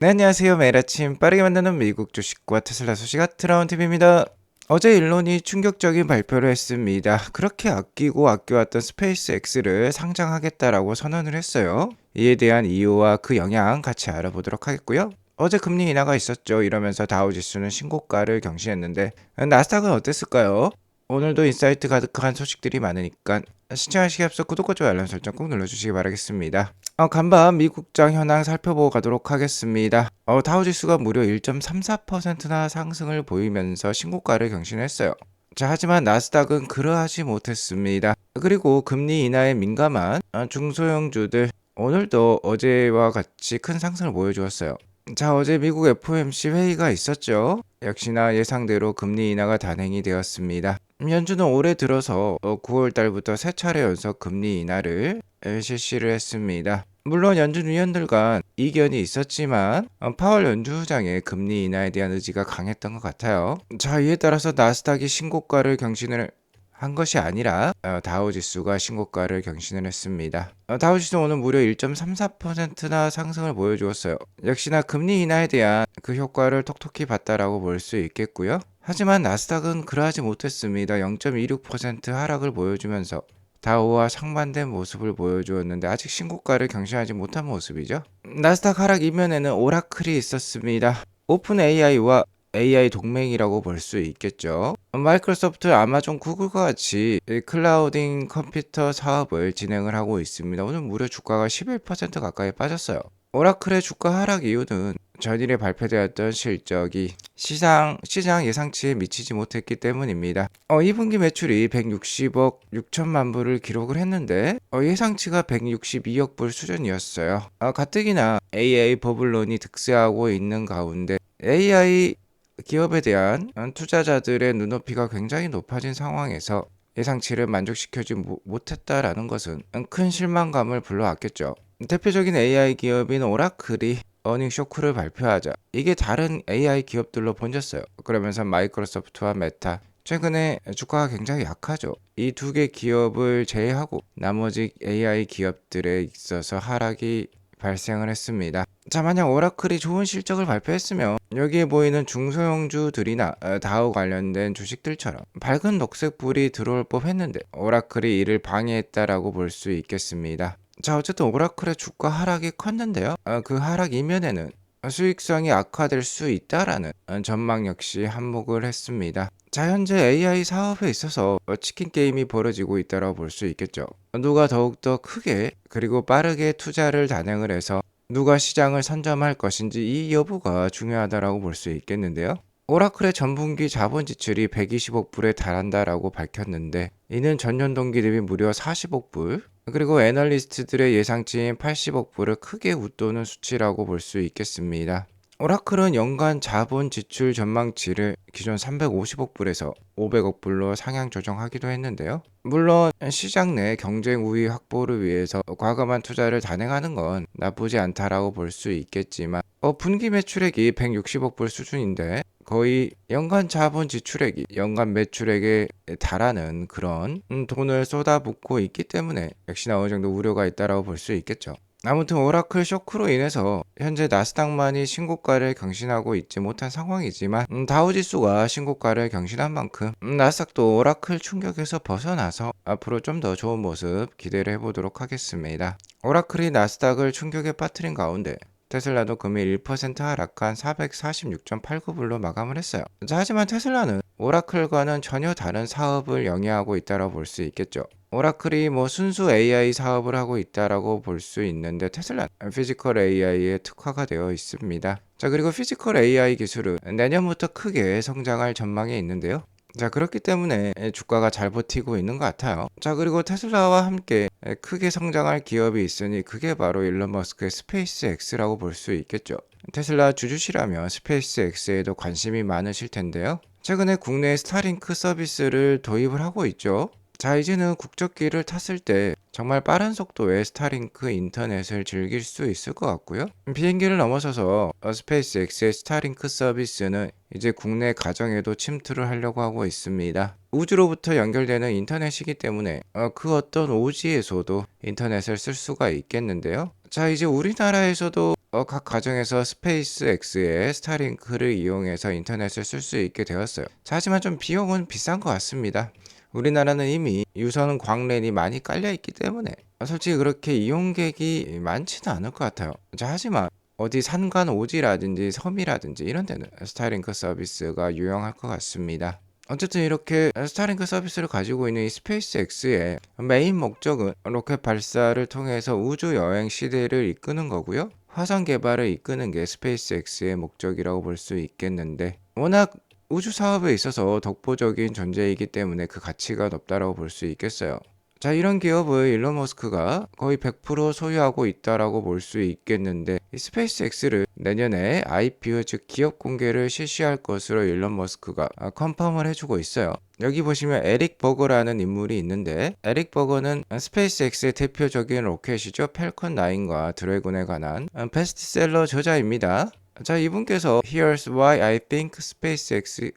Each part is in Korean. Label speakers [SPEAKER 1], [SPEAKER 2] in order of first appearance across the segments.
[SPEAKER 1] 네, 안녕하세요. 매일 아침 빠르게 만드는 미국 주식과 테슬라 소식 트라운 TV입니다. 어제 일론이 충격적인 발표를 했습니다. 그렇게 아껴왔던 스페이스 X를 상장하겠다라고 선언을 했어요. 이에 대한 이유와 그 영향 같이 알아보도록 하겠고요. 어제 금리 인하가 있었죠. 이러면서 다우지수는 신고가를 경신했는데 나스닥은 어땠을까요? 오늘도 인사이트 가득한 소식들이 많으니까 시청하시기 앞서 구독과 좋아요 알람 설정 꼭 눌러주시기 바라겠습니다. 간밤 미국장 현황 살펴보고 가도록 하겠습니다. 다우지수가 무려 1.34%나 상승을 보이면서 신고가를 경신했어요. 자, 하지만 나스닥은 그러하지 못했습니다. 그리고 금리 인하에 민감한 중소형주들 오늘도 어제와 같이 큰 상승을 보여주었어요. 자, 어제 미국 FOMC 회의가 있었죠. 역시나 예상대로 금리 인하가 단행이 되었습니다. 연준은 올해 들어서 9월 달부터 세 차례 연속 금리 인하를 실시를 했습니다. 물론 연준 위원들 간 이견이 있었지만 파월 연주장의 금리 인하에 대한 의지가 강했던 것 같아요. 자, 이에 따라서 나스닥이 신고가를 경신을 한 것이 아니라 다우지수가 신고가를 경신을 했습니다. 다우지수 오늘 무려 1.34%나 상승을 보여주었어요. 역시나 금리 인하에 대한 그 효과를 톡톡히 봤다라고 볼 수 있겠고요. 하지만 나스닥은 그러하지 못했습니다. 0.26% 하락을 보여주면서 다우와 상반된 모습을 보여주었는데 아직 신고가를 경신하지 못한 모습이죠. 나스닥 하락 이면에는 오라클이 있었습니다. 오픈 AI와 AI 동맹이라고 볼 수 있겠죠. 마이크로소프트, 아마존, 구글과 같이 클라우딩 컴퓨터 사업을 진행을 하고 있습니다. 오늘 무려 주가가 11% 가까이 빠졌어요. 오라클의 주가 하락 이유는 전일에 발표되었던 실적이 시장 예상치에 미치지 못했기 때문입니다. 2분기 매출이 160억 6천만 불을 기록을 했는데 예상치가 162억 불 수준이었어요. 가뜩이나 AI 버블론이 득세하고 있는 가운데 AI 기업에 대한 투자자들의 눈높이가 굉장히 높아진 상황에서 예상치를 만족시켜주지 못했다라는 것은 큰 실망감을 불러왔겠죠. 대표적인 AI 기업인 오라클이 어닝 쇼크를 발표하자 이게 다른 AI 기업들로 번졌어요. 그러면서 마이크로소프트와 메타 최근에 주가가 굉장히 약하죠. 이 두 개 기업을 제외하고 나머지 AI 기업들에 있어서 하락이 발생을 했습니다. 자, 만약 오라클이 좋은 실적을 발표했으면 여기에 보이는 중소형주들이나 다우 관련된 주식들처럼 밝은 녹색불이 들어올 법했는데 오라클이 이를 방해했다라고 볼 수 있겠습니다. 자, 어쨌든 오라클의 주가 하락이 컸는데요. 그 하락 이면에는 수익성이 악화될 수 있다라는 전망 역시 한몫을 했습니다. 자, 현재 AI 사업에 있어서 치킨 게임이 벌어지고 있다고 볼 수 있겠죠. 누가 더욱더 크게 그리고 빠르게 투자를 단행을 해서 누가 시장을 선점할 것인지 이 여부가 중요하다고 볼 수 있겠는데요. 오라클의 전분기 자본 지출이 120억 불에 달한다라고 밝혔는데 이는 전년 동기 대비 무려 40억 불, 그리고 애널리스트들의 예상치인 80억 불을 크게 웃도는 수치라고 볼 수 있겠습니다. 오라클은 연간 자본 지출 전망치를 기존 350억 불에서 500억 불로 상향 조정하기도 했는데요. 물론 시장 내 경쟁 우위 확보를 위해서 과감한 투자를 단행하는 건 나쁘지 않다라고 볼 수 있겠지만 분기 매출액이 160억 불 수준인데 거의 연간 자본 지출액이 연간 매출액에 달하는 그런 돈을 쏟아붓고 있기 때문에 역시나 어느 정도 우려가 있다라고 볼 수 있겠죠. 아무튼 오라클 쇼크로 인해서 현재 나스닥만이 신고가를 경신하고 있지 못한 상황이지만 다우지수가 신고가를 경신한 만큼 나스닥도 오라클 충격에서 벗어나서 앞으로 좀 더 좋은 모습 기대를 해보도록 하겠습니다. 오라클이 나스닥을 충격에 빠뜨린 가운데 테슬라도 금일 1% 하락한 446.89불로 마감을 했어요. 자, 하지만 테슬라는 오라클과는 전혀 다른 사업을 영위하고 있다고 볼 수 있겠죠. 오라클이 순수 AI 사업을 하고 있다라고 볼 수 있는데 테슬라는 피지컬 AI에 특화가 되어 있습니다. 자, 그리고 피지컬 AI 기술은 내년부터 크게 성장할 전망이 있는데요. 자, 그렇기 때문에 주가가 잘 버티고 있는 것 같아요. 자, 그리고 테슬라와 함께 크게 성장할 기업이 있으니 그게 바로 일론 머스크의 스페이스 X라고 볼 수 있겠죠. 테슬라 주주시라면 스페이스 X에도 관심이 많으실 텐데요. 최근에 국내 스타링크 서비스를 도입을 하고 있죠. 자, 이제는 국적기를 탔을 때 정말 빠른 속도의 스타링크 인터넷을 즐길 수 있을 것 같고요. 비행기를 넘어서서 스페이스 X의 스타링크 서비스는 이제 국내 가정에도 침투를 하려고 하고 있습니다. 우주로부터 연결되는 인터넷이기 때문에 그 어떤 오지에서도 인터넷을 쓸 수가 있겠는데요. 자, 이제 우리나라에서도 각 가정에서 스페이스 X의 스타링크를 이용해서 인터넷을 쓸 수 있게 되었어요. 자, 하지만 좀 비용은 비싼 것 같습니다. 우리나라는 이미 유선 광랜이 많이 깔려 있기 때문에 솔직히 그렇게 이용객이 많지는 않을 것 같아요. 자, 하지만 어디 산간 오지라든지 섬이라든지 이런 데는 스타링크 서비스가 유용할 것 같습니다. 어쨌든 이렇게 스타링크 서비스를 가지고 있는 이 스페이스 X의 메인 목적은 로켓 발사를 통해서 우주 여행 시대를 이끄는 거고요. 화성 개발을 이끄는 게 스페이스 X의 목적이라고 볼 수 있겠는데, 워낙 우주 사업에 있어서 독보적인 존재이기 때문에 그 가치가 높다라고 볼 수 있겠어요. 자, 이런 기업을 일론 머스크가 거의 100% 소유하고 있다라고 볼 수 있겠는데, 이 스페이스 X를 내년에 IPO 즉 기업 공개를 실시할 것으로 일론 머스크가 컨펌을 해주고 있어요. 여기 보시면 에릭 버거라는 인물이 있는데, 에릭 버거는 스페이스 X의 대표적인 로켓이죠. 펠컨 9과 드래곤에 관한 베스트셀러 저자입니다. 자, 이분께서 Here's why I think SpaceX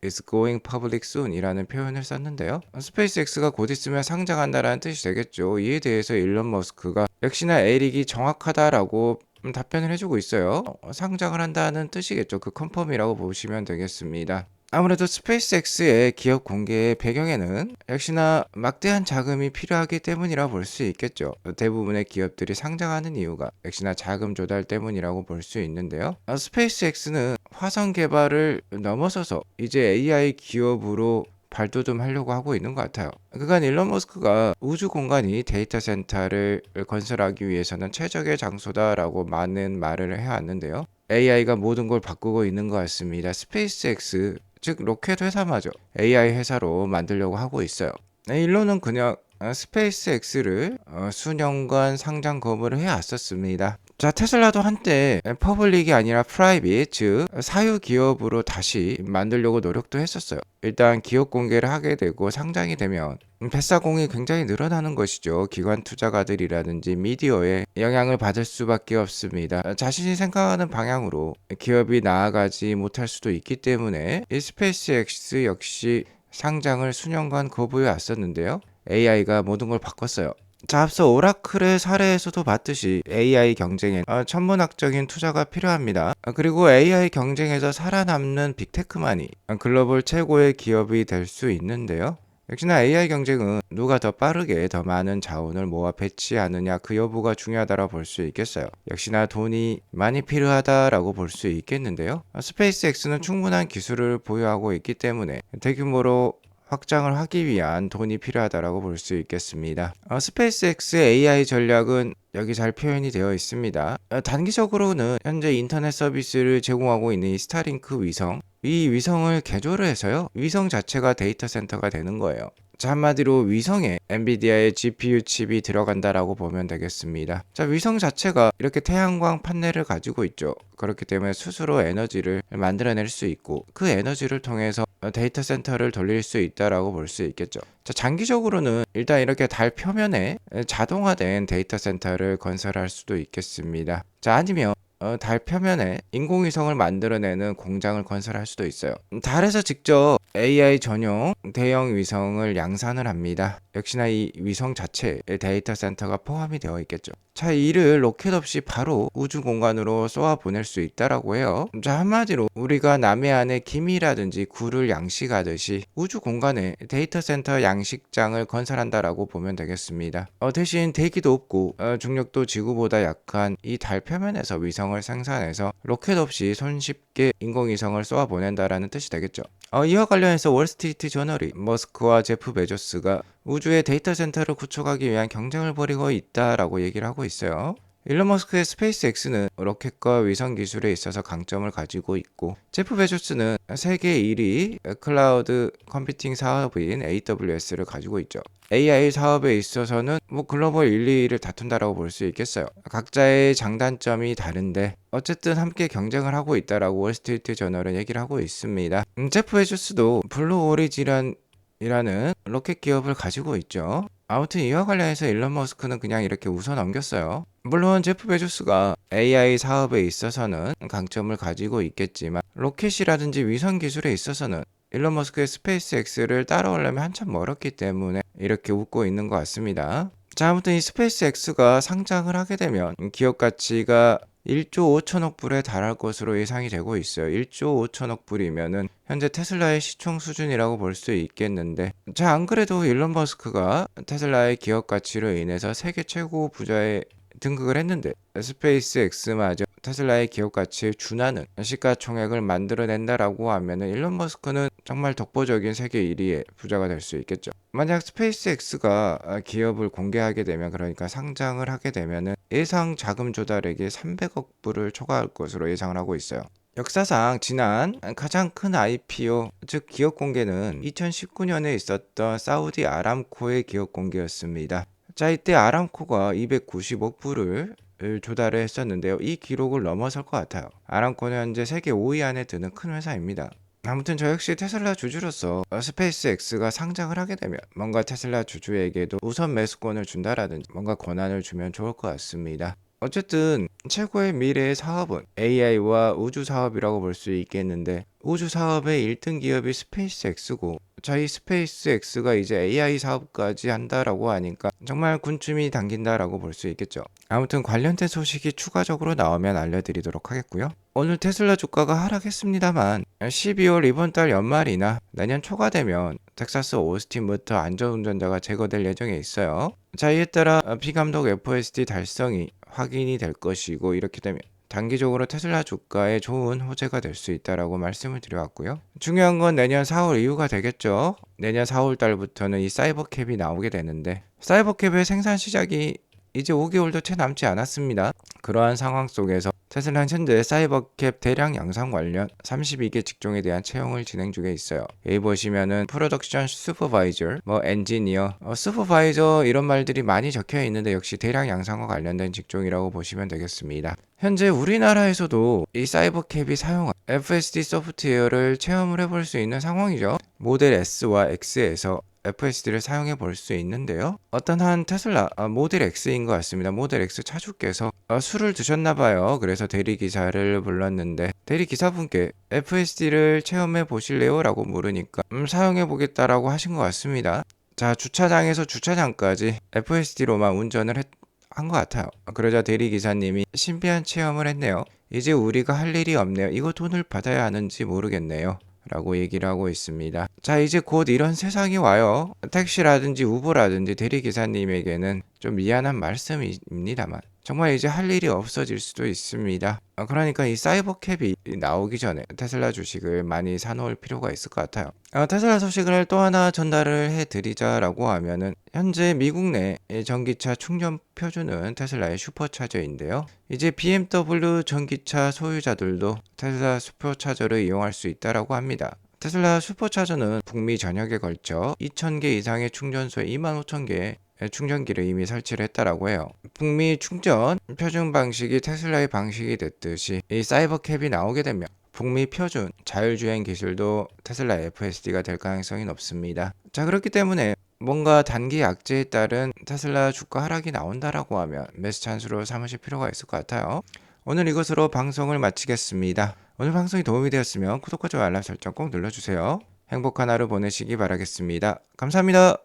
[SPEAKER 1] is going public soon 이라는 표현을 썼는데요. 스페이스X가 곧 있으면 상장한다라는 뜻이 되겠죠. 이에 대해서 일론 머스크가 역시나 에릭이 정확하다라고 답변을 해주고 있어요. 상장을 한다는 뜻이겠죠. 그 컨펌이라고 보시면 되겠습니다. 아무래도 스페이스X의 기업 공개의 배경에는 역시나 막대한 자금이 필요하기 때문이라 볼 수 있겠죠. 대부분의 기업들이 상장하는 이유가 역시나 자금 조달 때문이라고 볼 수 있는데요. 스페이스X는 화성 개발을 넘어서서 이제 AI 기업으로 발돋움하려고 하고 있는 것 같아요. 그간 일론 머스크가 우주 공간이 데이터 센터를 건설하기 위해서는 최적의 장소다라고 많은 말을 해왔는데요. AI가 모든 걸 바꾸고 있는 것 같습니다. 스페이스X 즉 로켓 회사마저 AI 회사로 만들려고 하고 있어요. 일론은 그냥 스페이스X를 수년간 상장 거부를 해왔었습니다. 자, 테슬라도 한때 퍼블릭이 아니라 프라이빗, 즉 사유 기업으로 다시 만들려고 노력도 했었어요. 일단 기업 공개를 하게 되고 상장이 되면 뱃사공이 굉장히 늘어나는 것이죠. 기관 투자가들이라든지 미디어에 영향을 받을 수밖에 없습니다. 자신이 생각하는 방향으로 기업이 나아가지 못할 수도 있기 때문에 이 스페이스X 역시 상장을 수년간 거부해 왔었는데요. AI가 모든 걸 바꿨어요. 자, 앞서 오라클의 사례에서도 봤듯이 AI 경쟁엔 천문학적인 투자가 필요합니다. 그리고 AI 경쟁에서 살아남는 빅테크만이 글로벌 최고의 기업이 될 수 있는데요. 역시나 AI 경쟁은 누가 더 빠르게 더 많은 자원을 모아 배치하느냐 그 여부가 중요하다고 볼 수 있겠어요. 역시나 돈이 많이 필요하다라고 볼 수 있겠는데요. 스페이스X는 충분한 기술을 보유하고 있기 때문에 대규모로 확장을 하기 위한 돈이 필요하다고 볼 수 있겠습니다. 스페이스X의 AI 전략은 여기 잘 표현이 되어 있습니다. 단기적으로는 현재 인터넷 서비스를 제공하고 있는 이 스타링크 위성, 이 위성을 개조를 해서요. 위성 자체가 데이터 센터가 되는 거예요. 자, 한마디로 위성에 엔비디아의 GPU 칩이 들어간다라고 보면 되겠습니다. 자, 위성 자체가 이렇게 태양광 판넬을 가지고 있죠. 그렇기 때문에 스스로 에너지를 만들어낼 수 있고 그 에너지를 통해서 데이터 센터를 돌릴 수 있다라고 볼 수 있겠죠. 자, 장기적으로는 일단 이렇게 달 표면에 자동화된 데이터 센터를 건설할 수도 있겠습니다. 자, 아니면 달 표면에 인공위성을 만들어내는 공장을 건설할 수도 있어요. 달에서 직접 AI 전용 대형 위성을 양산을 합니다. 역시나 이 위성 자체에 데이터 센터가 포함이 되어 있겠죠. 자, 이를 로켓 없이 바로 우주 공간으로 쏘아 보낼 수 있다라고 해요. 자, 한마디로 우리가 남해안에 김이라든지 굴을 양식하듯이 우주 공간에 데이터 센터 양식장을 건설한다라고 보면 되겠습니다. 대신 대기도 없고 중력도 지구보다 약한 이 달 표면에서 위성을 생산해서 로켓 없이 손쉽게 인공위성을 쏘아 보낸다라는 뜻이 되겠죠. 이와 관련해서 월스트리트 저널이 머스크와 제프 베조스가 우주의 데이터 센터를 구축하기 위한 경쟁을 벌이고 있다라고 얘기를 하고 있어요. 일론 머스크의 스페이스X는 로켓과 위성 기술에 있어서 강점을 가지고 있고, 제프 베조스는 세계 1위 클라우드 컴퓨팅 사업인 AWS를 가지고 있죠. AI 사업에 있어서는 글로벌 1, 2위를 다툰다라고 볼 수 있겠어요. 각자의 장단점이 다른데 어쨌든 함께 경쟁을 하고 있다라고 월스트리트 저널은 얘기를 하고 있습니다. 제프 베조스도 블루 오리진이라는 로켓 기업을 가지고 있죠. 아무튼 이와 관련해서 일론 머스크는 그냥 이렇게 웃어 넘겼어요. 물론 제프 베조스가 AI 사업에 있어서는 강점을 가지고 있겠지만 로켓이라든지 위성 기술에 있어서는 일론 머스크의 스페이스X를 따라오려면 한참 멀었기 때문에 이렇게 웃고 있는 것 같습니다. 자, 아무튼 이 스페이스 X가 상장을 하게 되면 기업 가치가 1조 5천억 불에 달할 것으로 예상이 되고 있어요. 1조 5천억 불이면은 현재 테슬라의 시총 수준이라고 볼 수 있겠는데, 자, 안 그래도 일론 머스크가 테슬라의 기업 가치로 인해서 세계 최고 부자에 등극을 했는데, 스페이스 X마저 테슬라의 기업 가치에 준하는 시가총액을 만들어낸다라고 하면은 일론 머스크는 정말 독보적인 세계 1위의 부자가 될 수 있겠죠. 만약 스페이스 X가 기업을 공개하게 되면, 그러니까 상장을 하게 되면은 예상 자금 조달액이 300억 불을 초과할 것으로 예상을 하고 있어요. 역사상 지난 가장 큰 IPO, 즉 기업 공개는 2019년에 있었던 사우디 아람코의 기업 공개였습니다. 자, 이때 아람코가 290억 불을 조달을 했었는데요. 이 기록을 넘어설 것 같아요. 아람코는 현재 세계 5위 안에 드는 큰 회사입니다. 아무튼 저 역시 테슬라 주주로서 스페이스 X가 상장을 하게 되면 뭔가 테슬라 주주에게도 우선 매수권을 준다라든지 뭔가 권한을 주면 좋을 것 같습니다. 어쨌든 최고의 미래의 사업은 AI와 우주 사업이라고 볼 수 있겠는데, 우주 사업의 1등 기업이 스페이스 X고, 자, 이 스페이스 X가 이제 AI 사업까지 한다라고 하니까 정말 군침이 당긴다라고 볼 수 있겠죠. 아무튼 관련된 소식이 추가적으로 나오면 알려드리도록 하겠고요. 오늘 테슬라 주가가 하락했습니다만 12월 이번 달 연말이나 내년 초가 되면 텍사스 오스틴부터 안전운전자가 제거될 예정에 있어요. 자, 이에 따라 P감독 FSD 달성이 확인이 될 것이고, 이렇게 되면 단기적으로 테슬라 주가에 좋은 호재가 될 수 있다라고 말씀을 드려왔고요. 중요한 건 내년 4월 이후가 되겠죠. 내년 4월 달부터는 이 사이버캡이 나오게 되는데, 사이버캡의 생산 시작이 이제 5개월도 채 남지 않았습니다. 그러한 상황 속에서 테슬라는 현재 사이버캡 대량 양산 관련 32개 직종에 대한 채용을 진행 중에 있어요. 여기 보시면은 프로덕션 슈퍼바이저, 엔지니어, 슈퍼바이저 이런 말들이 많이 적혀 있는데 역시 대량 양산과 관련된 직종이라고 보시면 되겠습니다. 현재 우리나라에서도 이 사이버캡이 사용한 FSD 소프트웨어를 체험을 해볼 수 있는 상황이죠. 모델 S와 X에서 FSD를 사용해 볼 수 있는데요. 어떤 한 테슬라 모델 X인 것 같습니다. 모델 X 차주께서 술을 드셨나 봐요. 그래서 대리기사를 불렀는데 대리기사분께 FSD를 체험해 보실래요? 라고 물으니까 사용해 보겠다라고 하신 것 같습니다. 자, 주차장에서 주차장까지 FSD로만 운전을 한 것 같아요. 그러자 대리기사님이 신비한 체험을 했네요. 이제 우리가 할 일이 없네요. 이거 돈을 받아야 하는지 모르겠네요. 라고 얘기를 하고 있습니다. 자, 이제 곧 이런 세상이 와요. 택시라든지 우버라든지 대리기사님에게는 좀 미안한 말씀입니다만 정말 이제 할 일이 없어질 수도 있습니다. 그러니까 이 사이버캡이 나오기 전에 테슬라 주식을 많이 사놓을 필요가 있을 것 같아요. 테슬라 소식을 또 하나 전달을 해드리자라고 하면은 현재 미국 내 전기차 충전 표준은 테슬라의 슈퍼차저인데요. 이제 BMW 전기차 소유자들도 테슬라 슈퍼차저를 이용할 수 있다라고 합니다. 테슬라 슈퍼차저는 북미 전역에 걸쳐 2,000개 이상의 충전소에 25,000개의 충전기를 이미 설치를 했다라고 해요. 북미 충전 표준 방식이 테슬라의 방식이 됐듯이 이 사이버캡이 나오게 되면 북미 표준 자율주행 기술도 테슬라 FSD가 될 가능성이 높습니다. 자, 그렇기 때문에 뭔가 단기 약재에 따른 테슬라 주가 하락이 나온다라고 하면 매수 찬스로 삼으실 필요가 있을 것 같아요. 오늘 이것으로 방송을 마치겠습니다. 오늘 방송이 도움이 되었으면 구독과 좋아요 알람 설정 꼭 눌러주세요. 행복한 하루 보내시기 바라겠습니다. 감사합니다.